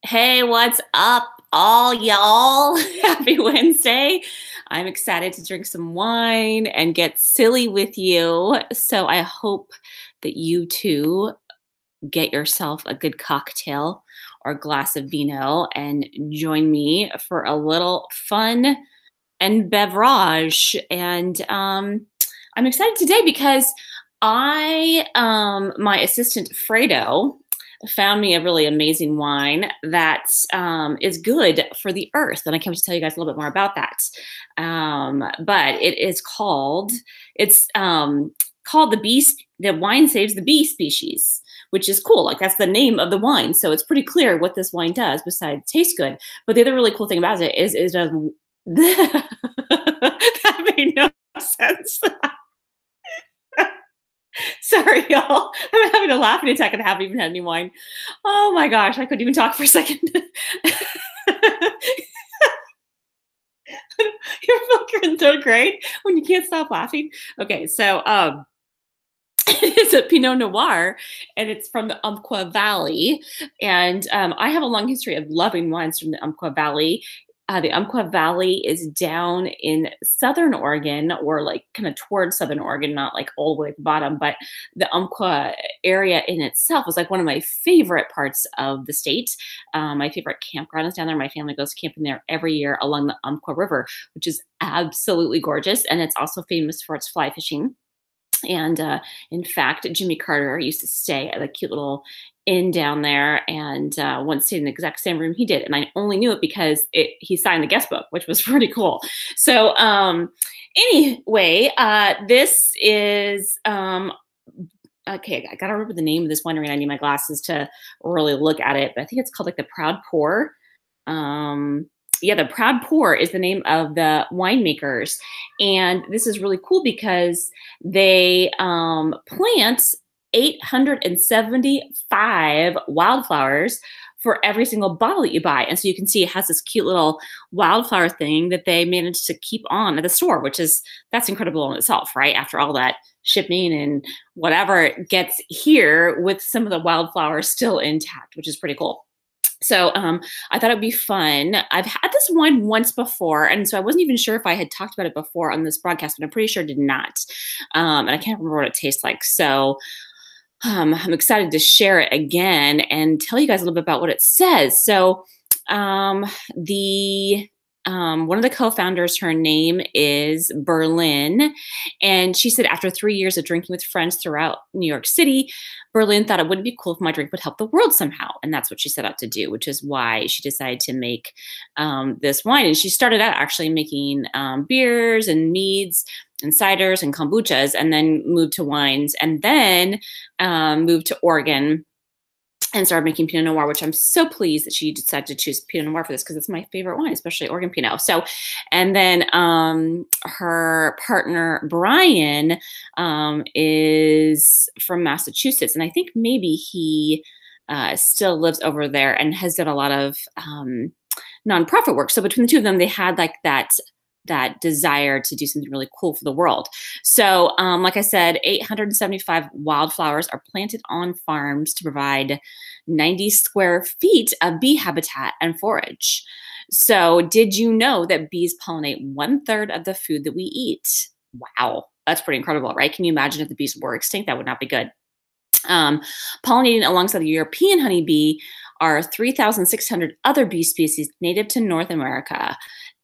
Hey, what's up, all y'all? Happy Wednesday. I'm excited to drink some wine and get silly with you. So I hope that you too get yourself a good cocktail or glass of vino and join me for a little fun and beverage. And I'm excited today because my assistant Fredo found me a really amazing wine that is good for the earth, and I can't wait to tell you guys a little bit more about that. But it's called the beast. The wine saves the bee species, which is cool. Like that's the name of the wine, so it's pretty clear what this wine does besides taste good. But the other really cool thing about it is it does. That made no sense. Sorry, y'all. I'm having a laughing attack and I haven't even had any wine. Oh my gosh, I couldn't even talk for a second. You're fucking so great when you can't stop laughing. Okay, so it's a Pinot Noir, and it's from the Umpqua Valley. And I have a long history of loving wines from the Umpqua Valley. The Umpqua Valley is down in Southern Oregon, or like kind of towards Southern Oregon, not like all the way at the bottom, but the Umpqua area in itself is like one of my favorite parts of the state. My favorite campground is down there. My family goes camping there every year along the Umpqua River, which is absolutely gorgeous. And it's also famous for its fly fishing. And in fact, Jimmy Carter used to stay at a cute little inn down there, and once stayed in the exact same room he did. And I only knew it because he signed the guest book, which was pretty cool. So anyway, this is okay. I gotta remember the name of this winery, and I need my glasses to really look at it. But I think it's called like the Proud Pour. Yeah, the Proud Pour is the name of the winemakers. And this is really cool because they plant 875 wildflowers for every single bottle that you buy. And so you can see it has this cute little wildflower thing that they managed to keep on at the store, that's incredible in itself, right? After all that shipping and whatever gets here with some of the wildflowers still intact, which is pretty cool. So I thought it'd be fun. I've had this wine once before, and so I wasn't even sure if I had talked about it before on this broadcast, but I'm pretty sure I did not. And I can't remember what it tastes like. So I'm excited to share it again and tell you guys a little bit about what it says. So one of the co-founders, her name is Berlin, and she said after 3 years of drinking with friends throughout New York City, Berlin thought it wouldn't be cool if my drink would help the world somehow. And that's what she set out to do, which is why she decided to make this wine. And she started out actually making beers and meads and ciders and kombuchas, and then moved to wines, and then moved to Oregon and started making Pinot Noir, which I'm so pleased that she decided to choose Pinot Noir for this because it's my favorite wine, especially Oregon Pinot. So, and then her partner, Brian, is from Massachusetts. And I think maybe he still lives over there and has done a lot of nonprofit work. So between the two of them, they had like that desire to do something really cool for the world. So like I said, 875 wildflowers are planted on farms to provide 90 square feet of bee habitat and forage. So did you know that bees pollinate 1/3 of the food that we eat? Wow, that's pretty incredible, right? Can you imagine if the bees were extinct? That would not be good. Pollinating alongside the European honeybee are 3,600 other bee species native to North America.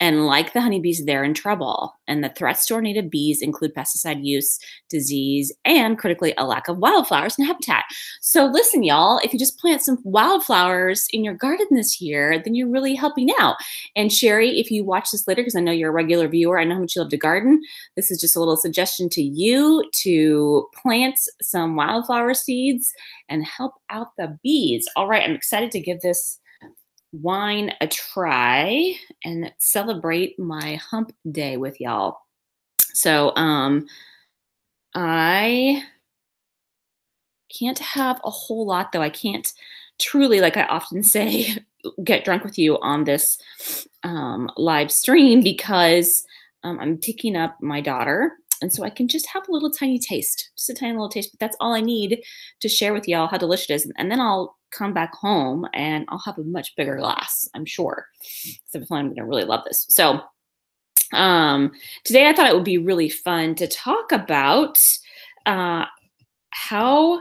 And like the honeybees, they're in trouble. And the threats to our native bees include pesticide use, disease, and critically, a lack of wildflowers and habitat. So listen, y'all, if you just plant some wildflowers in your garden this year, then you're really helping out. And Sherry, if you watch this later, because I know you're a regular viewer, I know how much you love to garden, this is just a little suggestion to you to plant some wildflower seeds and help out the bees. All right, I'm excited to give this wine a try and celebrate my hump day with y'all. So I can't have a whole lot, though. I can't truly, like I often say, get drunk with you on this live stream because I'm picking up my daughter. And so I can just have a little tiny taste, just a tiny little taste, but that's all I need to share with y'all how delicious it is. And then I'll come back home and I'll have a much bigger glass, I'm sure. So I'm going to really love this. So today I thought it would be really fun to talk about how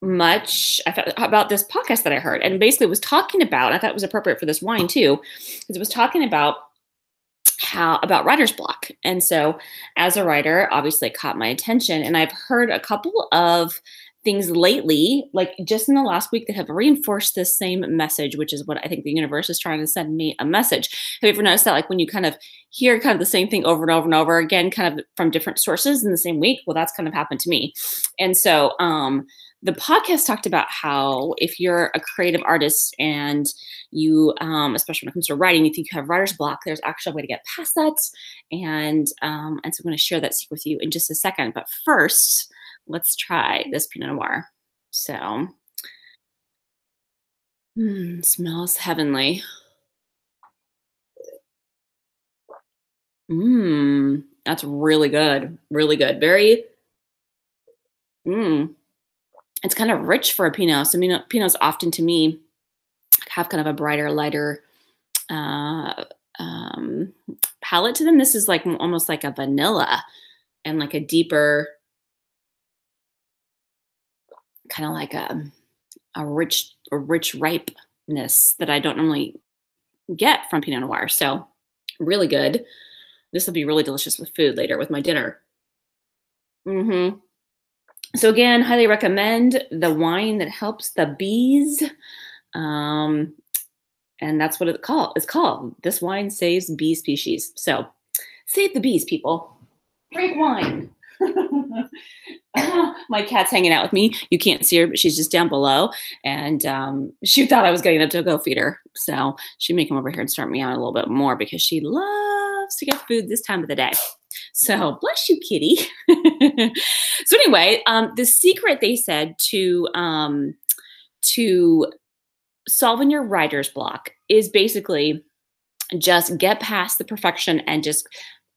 much I thought about this podcast that I heard, and basically was talking about, I thought it was appropriate for this wine too, because it was talking about writer's block. And so as a writer, obviously it caught my attention, and I've heard a couple of things lately, like just in the last week, that have reinforced this same message, which is what I think the universe is trying to send me a message. Have you ever noticed that, like when you kind of hear kind of the same thing over and over and over again, kind of from different sources in the same week? Well, that's kind of happened to me. And so the podcast talked about how if you're a creative artist and you, especially when it comes to writing, you think you have writer's block, there's actually a way to get past that. And so I'm going to share that secret with you in just a second. But first, let's try this Pinot Noir. So, smells heavenly. That's really good. Really good. Very, it's kind of rich for a Pinot. So Pinots often to me have kind of a brighter, lighter palette to them. This is like almost like a vanilla and like a deeper, kind of like a rich ripeness that I don't normally get from Pinot Noir. So really good. This will be really delicious with food later with my dinner. So again, highly recommend the wine that helps the bees. And that's what it's called. This wine saves bee species. So save the bees, people. Drink wine. My cat's hanging out with me. You can't see her, but she's just down below. And she thought I was getting up to go feed her. So she may come over here and start meowing a little bit more because she loves to get food this time of the day. So bless you, kitty. So anyway, the secret, they said, to solving your writer's block is basically just get past the perfection and just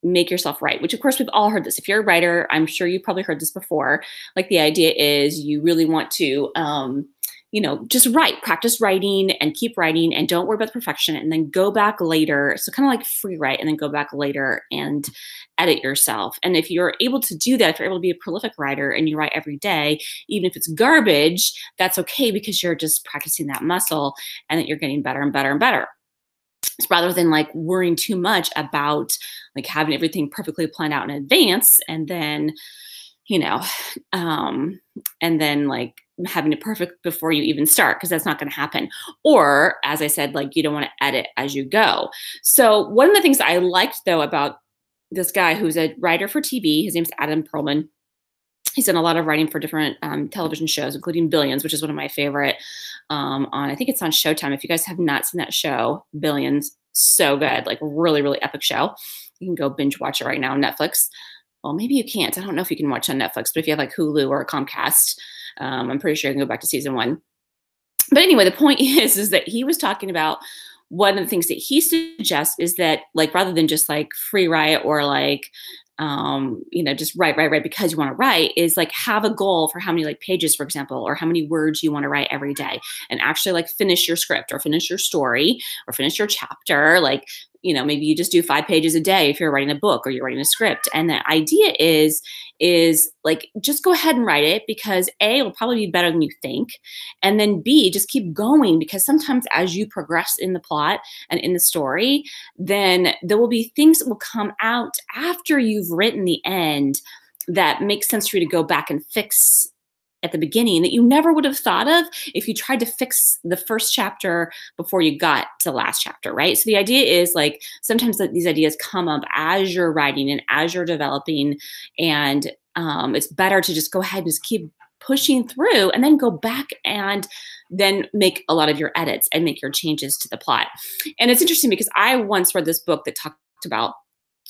make yourself right, which of course we've all heard this. If you're a writer, I'm sure you've probably heard this before. Like the idea is you really want to, just write, practice writing and keep writing and don't worry about the perfection and then go back later. So kind of like free write and then go back later and edit yourself. And if you're able to do that, if you're able to be a prolific writer and you write every day, even if it's garbage, that's okay because you're just practicing that muscle and that you're getting better and better and better. So rather than like worrying too much about like having everything perfectly planned out in advance and then, and then like having it perfect before you even start, because that's not going to happen. Or as I said, like you don't want to edit as you go. So one of the things I liked though about this guy who's a writer for TV, his name's Adam Perlman. He's done a lot of writing for different television shows, including Billions, which is one of my favorite. I think it's on Showtime. If you guys have not seen that show, Billions, so good, like really, really epic show. You can go binge watch it right now on Netflix. Well, maybe you can't. I don't know if you can watch on Netflix, but if you have like Hulu or Comcast, I'm pretty sure you can go back to season 1. But anyway, the point is that he was talking about one of the things that he suggests is that like rather than just like free write or like just write because you want to write, is like have a goal for how many like pages, for example, or how many words you want to write every day, and actually like finish your script or finish your story or finish your chapter. Like, maybe you just do 5 pages a day if you're writing a book or you're writing a script. And the idea is like, just go ahead and write it because A, it'll probably be better than you think. And then B, just keep going, because sometimes as you progress in the plot and in the story, then there will be things that will come out after you've written the end that makes sense for you to go back and fix at the beginning that you never would have thought of if you tried to fix the first chapter before you got to the last chapter, right? So the idea is like sometimes these ideas come up as you're writing and as you're developing, and it's better to just go ahead and just keep pushing through and then go back and then make a lot of your edits and make your changes to the plot. And it's interesting because I once read this book that talked about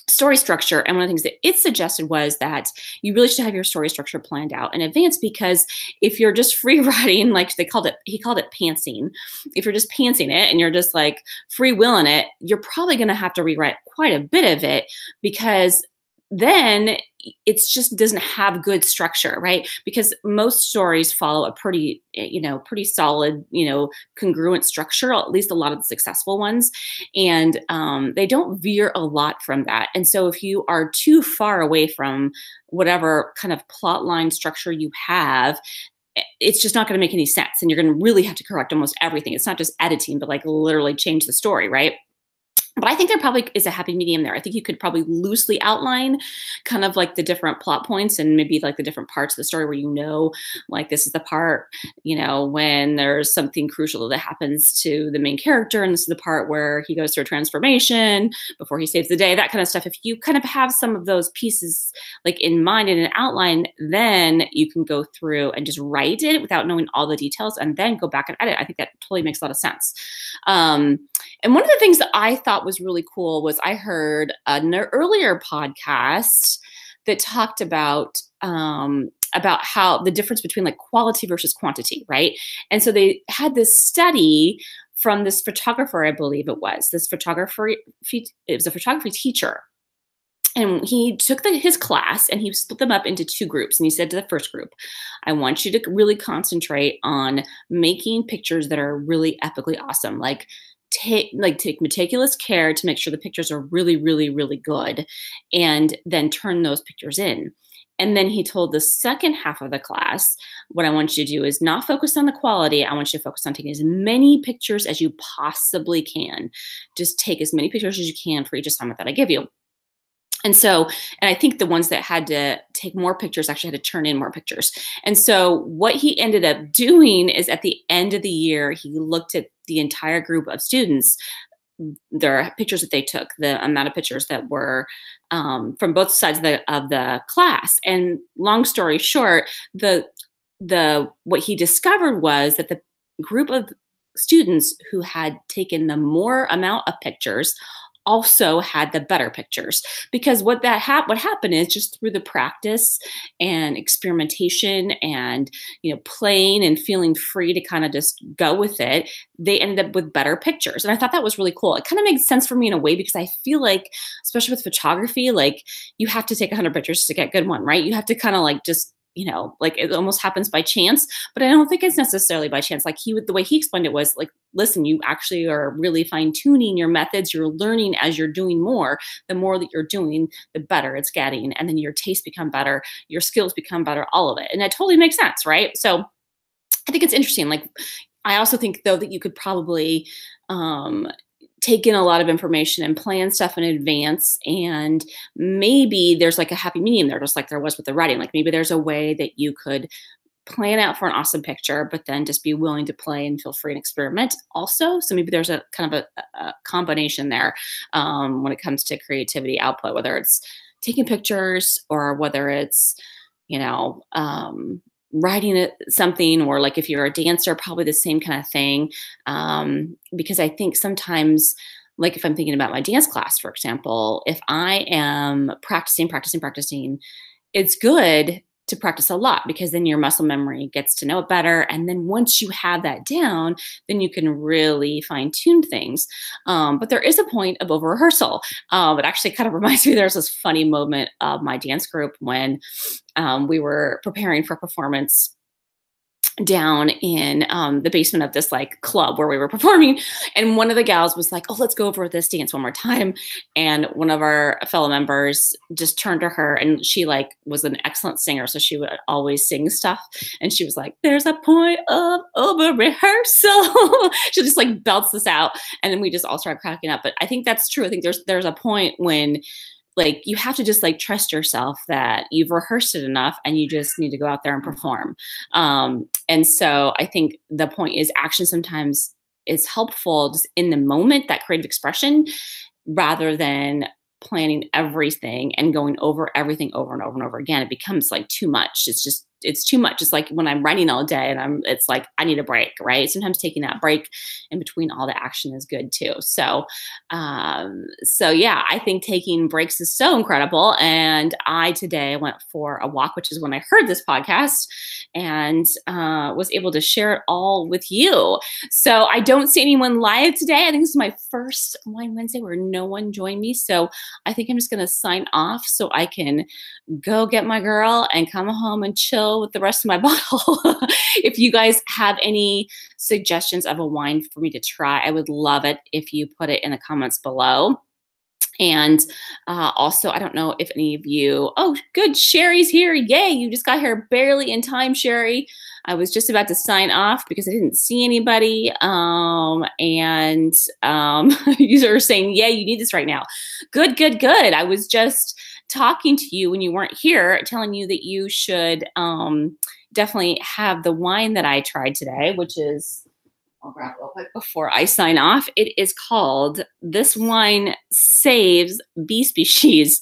story structure, and one of the things that it suggested was that you really should have your story structure planned out in advance, because if you're just free writing, like he called it pantsing. If you're just pantsing it and you're just like freewheeling it, you're probably going to have to rewrite quite a bit of it, because then it's just doesn't have good structure, right? Because most stories follow a pretty, pretty solid, congruent structure, at least a lot of the successful ones. And they don't veer a lot from that. And so if you are too far away from whatever kind of plot line structure you have, it's just not going to make any sense. And you're going to really have to correct almost everything. It's not just editing, but like literally change the story, right? But I think there probably is a happy medium there. I think you could probably loosely outline kind of like the different plot points and maybe like the different parts of the story where, like this is the part, when there's something crucial that happens to the main character. And this is the part where he goes through a transformation before he saves the day, that kind of stuff. If you kind of have some of those pieces like in mind in an outline, then you can go through and just write it without knowing all the details and then go back and edit. I think that totally makes a lot of sense. And one of the things that I thought was really cool was I heard an earlier podcast that talked about how the difference between like quality versus quantity, right? And so they had this study from this photographer, I believe it was. It was a photography teacher. And he took his class and he split them up into two groups. And he said to the first group, I want you to really concentrate on making pictures that are really epically awesome. Like take meticulous care to make sure the pictures are really, really, really good, and then turn those pictures in. And then he told the second half of the class, what I want you to do is not focus on the quality. I want you to focus on taking as many pictures as you possibly can. Just take as many pictures as you can for each assignment that I give you. And I think the ones that had to take more pictures actually had to turn in more pictures. And so what he ended up doing is at the end of the year, he looked at the entire group of students, their pictures that they took, the amount of pictures that were from both sides of the class. And long story short, what he discovered was that the group of students who had taken the more amount of pictures also had the better pictures, because what happened is just through the practice and experimentation and playing and feeling free to kind of just go with it, they ended up with better pictures. And I thought that was really cool. It kind of makes sense for me in a way, because I feel like, especially with photography, like you have to take 100 pictures to get a good one, right? You have to kind of like just like it almost happens by chance, but I don't think it's necessarily by chance. Like the way he explained it was like, listen, you actually are really fine tuning your methods. You're learning as you're doing more. The more that you're doing, the better it's getting. And then your tastes become better, your skills become better, all of it. And that totally makes sense, right? So I think it's interesting. Like, I also think though that you could probably, take in a lot of information and plan stuff in advance. And maybe there's like a happy medium there, just like there was with the writing. Like maybe there's a way that you could plan out for an awesome picture, but then just be willing to play and feel free and experiment also. So maybe there's a kind of a combination there when it comes to creativity output, whether it's taking pictures or whether it's, writing something, or like if you're a dancer, probably the same kind of thing. Because I think sometimes, like if I'm thinking about my dance class, for example, if I am practicing, it's good to practice a lot, because then your muscle memory gets to know it better. And then once you have that down, then you can really fine tune things. But there is a point of over rehearsal. It actually kind of reminds me, there's this funny moment of my dance group when we were preparing for a performance down in the basement of this like club where we were performing. And one of the gals was like, oh, let's go over this dance one more time. And one of our fellow members just turned to her, and she like was an excellent singer. So she would always sing stuff. And she was like, there's a point of over rehearsal. She just like belts this out. And then we just all started cracking up. But I think that's true. I think there's a point when like you have to just like trust yourself that you've rehearsed it enough and you just need to go out there and perform. And so I think the point is action sometimes is helpful just in the moment, that creative expression, rather than planning everything and going over everything over and over and over again. It becomes like too much. It's just it's too much. It's like when I'm writing all day and it's like, I need a break, right? Sometimes taking that break in between all the action is good too. So, yeah, I think taking breaks is so incredible. And I today went for a walk, which is when I heard this podcast, and was able to share it all with you. So I don't see anyone live today. I think this is my first Wine Wednesday where no one joined me. So I think I'm just going to sign off so I can go get my girl and come home and chill with the rest of my bottle. If you guys have any suggestions of a wine for me to try, I would love it if you put it in the comments below. And also, I don't know if any of you, oh, good, Sherry's here. Yay, you just got here barely in time, Sherry. I was just about to sign off because I didn't see anybody. You are saying, yeah, you need this right now. Good, good, good. I was just talking to you when you weren't here, telling you that you should definitely have the wine that I tried today, which is, I'll grab it real quick before I sign off. It is called This Wine Saves Bee Species.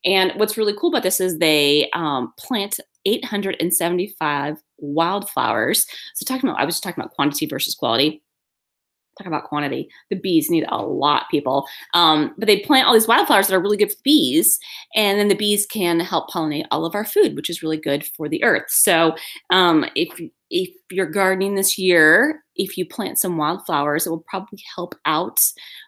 And what's really cool about this is they plant 875 wildflowers. So I was just talking about quantity versus quality. Talk about quantity. The bees need a lot, people. But they plant all these wildflowers that are really good for bees. And then the bees can help pollinate all of our food, which is really good for the earth. So if you're gardening this year, if you plant some wildflowers, it will probably help out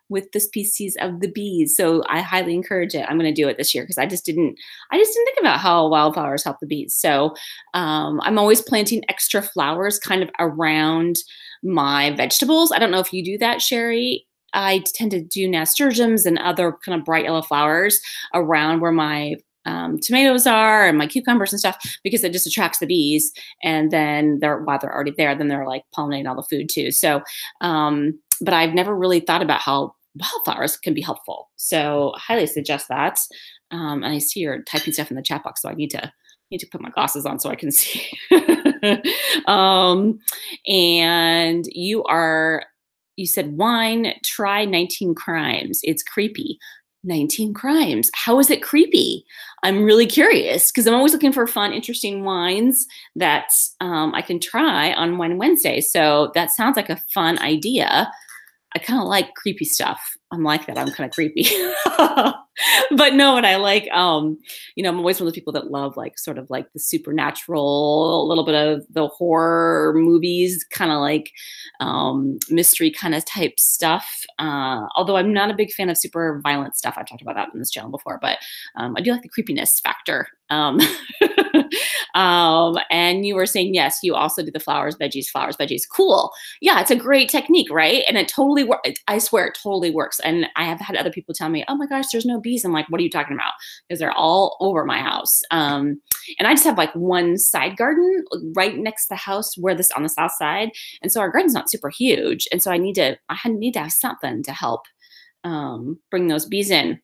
with the species of the bees. So I highly encourage it. I'm going to do it this year because I just didn't think about how wildflowers help the bees. So I'm always planting extra flowers kind of around my vegetables. I don't know if you do that, Sherry. I tend to do nasturtiums and other kind of bright yellow flowers around where my tomatoes are and my cucumbers and stuff, because it just attracts the bees. And then while they're already there, then they're like pollinating all the food too. So, but I've never really thought about how wildflowers can be helpful. So I highly suggest that. And I see you're typing stuff in the chat box, so I need to put my glasses on so I can see. And you said wine, try 19 Crimes. It's creepy. 19 Crimes. How is it creepy? I'm really curious because I'm always looking for fun, interesting wines that I can try on Wine Wednesday. So that sounds like a fun idea. I kind of like creepy stuff. I'm like that. I'm kind of creepy. But no, what I like, I'm always one of those people that love like sort of like the supernatural, a little bit of the horror movies, kind of like mystery kind of type stuff. Although I'm not a big fan of super violent stuff. I've talked about that on this channel before, but I do like the creepiness factor. And you were saying, yes, you also do the flowers, veggies. Cool. Yeah, it's a great technique, right? And it totally works. I swear it totally works. And I have had other people tell me, oh my gosh, there's no bees. I'm like, what are you talking about? Because they're all over my house. And I just have like one side garden right next to the house on the south side. And so our garden's not super huge. And so I need to have something to help bring those bees in.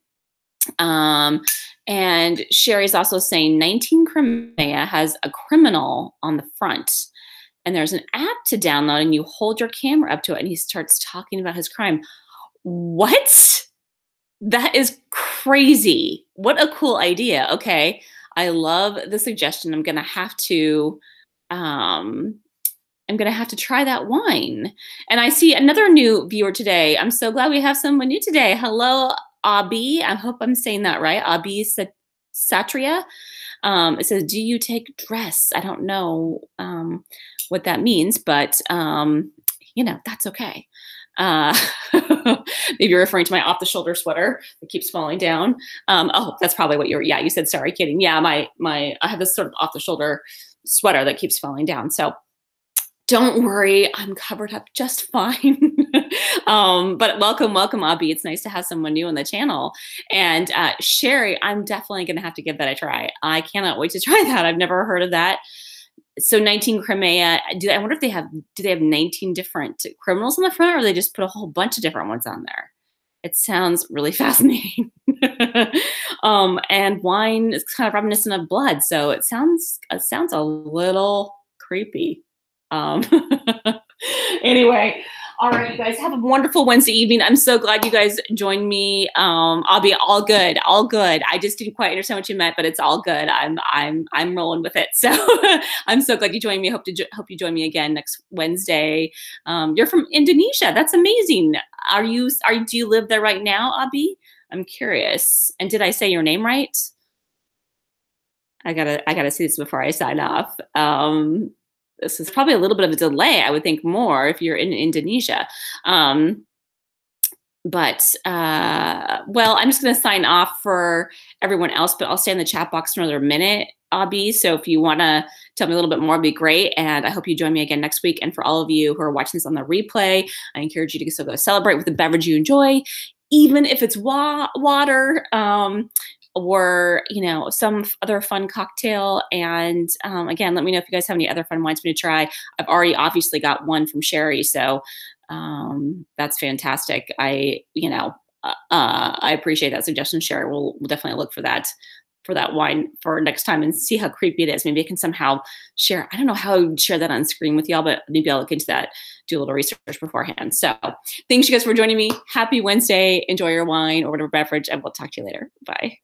And Sherry's also saying 19 Crimea has a criminal on the front. And there's an app to download and you hold your camera up to it and he starts talking about his crime. What? That is crazy. What a cool idea. Okay. I love the suggestion. I'm going to have to try that wine. And I see another new viewer today. I'm so glad we have someone new today. Hello, Abi. I hope I'm saying that right. Abi Satria. It says, do you take dress? I don't know what that means, but that's okay. Maybe you're referring to my off-the-shoulder sweater that keeps falling down. Oh, that's probably what you said, sorry, kidding. Yeah, I have this sort of off-the-shoulder sweater that keeps falling down. So don't worry, I'm covered up just fine. But welcome, Abby. It's nice to have someone new on the channel. And Sherry, I'm definitely going to have to give that a try. I cannot wait to try that. I've never heard of that. So 19 Crimea, I wonder if do they have 19 different criminals on the front, or they just put a whole bunch of different ones on there? It sounds really fascinating. And wine is kind of reminiscent of blood. So it sounds a little creepy. Anyway, All right, you guys have a wonderful Wednesday evening. I'm so glad you guys joined me. I'll be all good, all good. I just didn't quite understand what you meant, but it's all good. I'm rolling with it. So I'm so glad you joined me. Hope you join me again next Wednesday. You're from Indonesia. That's amazing. Do you live there right now, Abi? I'm curious. And did I say your name right? I gotta see this before I sign off. This is probably a little bit of a delay. I would think more if you're in Indonesia. Well, I'm just going to sign off for everyone else, but I'll stay in the chat box for another minute, Abi. So if you want to tell me a little bit more, it'd be great. And I hope you join me again next week. And for all of you who are watching this on the replay, I encourage you to still go celebrate with the beverage you enjoy, even if it's water. Or, you know, some other fun cocktail. And again, let me know if you guys have any other fun wines for me to try. I've already obviously got one from Sherry, so that's fantastic. I appreciate that suggestion, Sherry. We'll definitely look for that wine for next time and see how creepy it is. Maybe I can somehow share. I don't know how I would share that on screen with y'all, but maybe I'll look into that, do a little research beforehand. So thanks you guys for joining me. Happy Wednesday. Enjoy your wine or whatever beverage, and we'll talk to you later. Bye.